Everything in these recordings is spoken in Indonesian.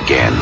again.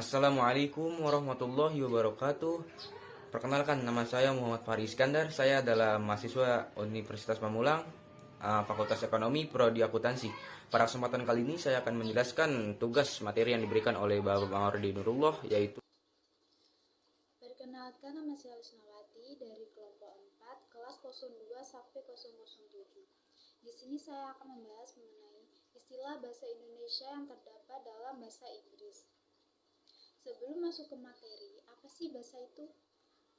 Assalamualaikum warahmatullahi wabarakatuh. Perkenalkan, nama saya Muhammad Fahri Iskandar. Saya adalah mahasiswa Universitas Pamulang, Fakultas Ekonomi, Prodi Akuntansi. Pada kesempatan kali ini saya akan menjelaskan tugas materi yang diberikan oleh Bapak Mawardi Nurullah, yaitu Perkenalkan, nama saya Lisnawati dari kelompok 4, kelas 02 sampai 007. Di sini saya akan membahas mengenai istilah bahasa Indonesia yang terdapat dalam bahasa Inggris. Sebelum masuk ke materi, apa sih bahasa itu?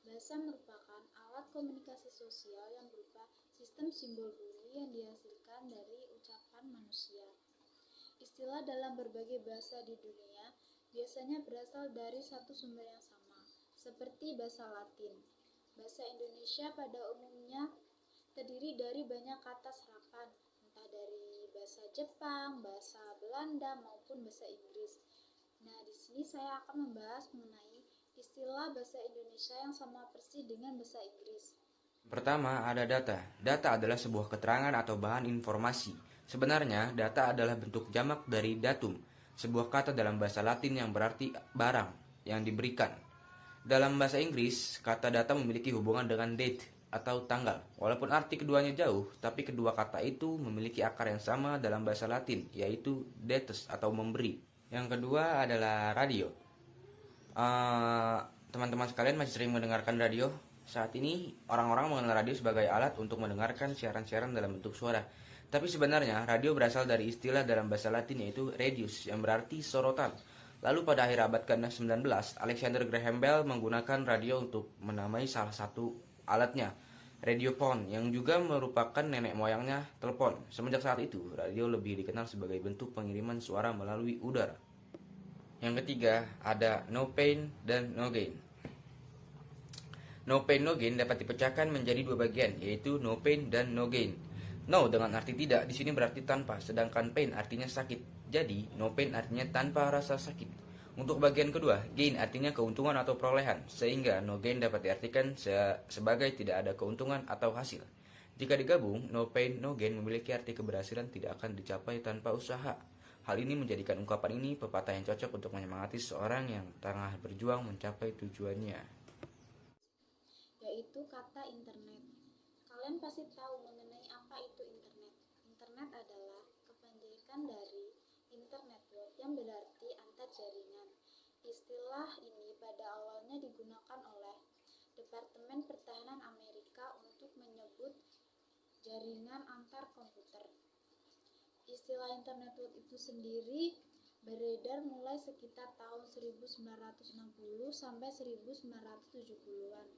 Bahasa merupakan alat komunikasi sosial yang berupa sistem simbol bunyi yang dihasilkan dari ucapan manusia. Istilah dalam berbagai bahasa di dunia biasanya berasal dari satu sumber yang sama, seperti bahasa Latin. Bahasa Indonesia pada umumnya terdiri dari banyak kata serapan, entah dari bahasa Jepang, bahasa Belanda, maupun bahasa Inggris. Nah, di sini saya akan membahas mengenai istilah bahasa Indonesia yang sama persis dengan bahasa Inggris. pertama ada data. Data adalah sebuah keterangan atau bahan informasi. Sebenarnya, data adalah bentuk jamak dari datum, sebuah kata dalam bahasa Latin yang berarti barang yang diberikan. Dalam bahasa Inggris, kata data memiliki hubungan dengan date atau tanggal. Walaupun arti keduanya jauh, tapi kedua kata itu memiliki akar yang sama dalam bahasa Latin, yaitu datus atau memberi. Yang kedua adalah radio. Teman-teman sekalian masih sering mendengarkan radio? Saat ini, orang-orang mengenal radio sebagai alat untuk mendengarkan siaran-siaran dalam bentuk suara. Tapi sebenarnya, radio berasal dari istilah dalam bahasa Latin yaitu radius, yang berarti sorotan. Lalu pada akhir abad ke-19, Alexander Graham Bell menggunakan radio untuk menamai salah satu alatnya, radiophone, yang juga merupakan nenek moyangnya telepon. Semenjak saat itu, radio lebih dikenal sebagai bentuk pengiriman suara melalui udara. Yang ketiga, ada no pain dan no gain. No pain no gain dapat dipecahkan menjadi dua bagian, yaitu no pain dan no gain. No dengan arti tidak di sini berarti tanpa, sedangkan pain artinya sakit. Jadi, no pain artinya tanpa rasa sakit. Untuk bagian kedua, gain artinya keuntungan atau perolehan, sehingga no gain dapat diartikan sebagai tidak ada keuntungan atau hasil. Jika digabung, no pain no gain memiliki arti keberhasilan tidak akan dicapai tanpa usaha. Hal ini menjadikan ungkapan ini pepatah yang cocok untuk menyemangati seorang yang tengah berjuang mencapai tujuannya. Yaitu kata internet. Kalian pasti tahu mengenai apa itu internet. Internet adalah kependekan dari internet world yang berarti antar jaringan. Istilah ini pada awalnya digunakan oleh Departemen Pertahanan Amerika untuk menyebut jaringan antar komputer. Istilah internet world itu sendiri beredar mulai sekitar tahun 1960 sampai 1970-an.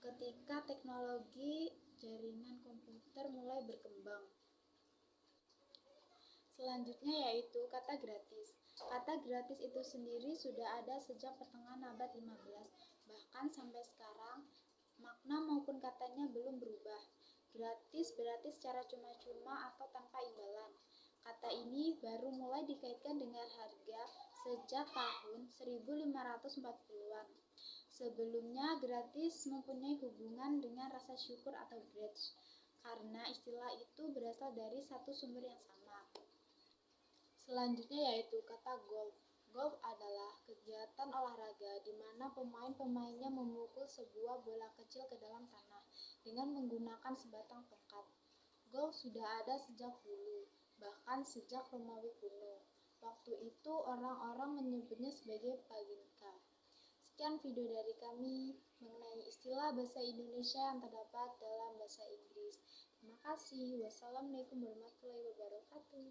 Ketika teknologi jaringan komputer mulai berkembang. Selanjutnya yaitu kata gratis. Kata gratis itu sendiri sudah ada sejak pertengahan abad 15. Bahkan sampai sekarang, makna maupun katanya belum berubah. Gratis berarti secara cuma-cuma atau tanpa imbalan. Kata ini baru mulai dikaitkan dengan harga sejak tahun 1540-an. Sebelumnya, gratis mempunyai hubungan dengan rasa syukur atau grudge, karena istilah itu berasal dari satu sumber yang sama. Selanjutnya yaitu kata golf. Golf adalah kegiatan olahraga di mana pemain-pemainnya memukul sebuah bola kecil ke dalam tanah dengan menggunakan sebatang tongkat. Golf sudah ada sejak dulu, bahkan sejak Romawi kuno. Waktu itu orang-orang menyebutnya sebagai paginka. Sekian video dari kami mengenai istilah bahasa Indonesia yang terdapat dalam bahasa Inggris. Terima kasih. Wassalamualaikum warahmatullahi wabarakatuh.